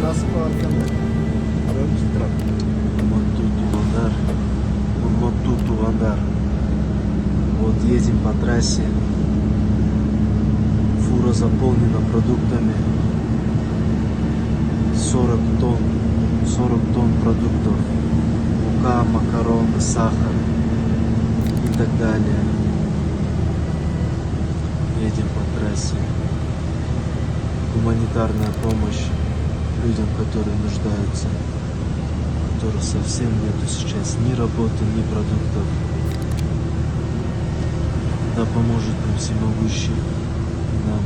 Nasıl arkanda? Görmüş trafik. Мотуту Вандар. Вот едем по трассе. Фура заполнена продуктами. 40 тонн. 40 тонн продуктов. Мука, макароны, сахар и так далее. Едем по трассе. Гуманитарная помощь людям, которые нуждаются, у которых совсем нету сейчас ни работы, ни продуктов. Да поможет нам всемогущий, нам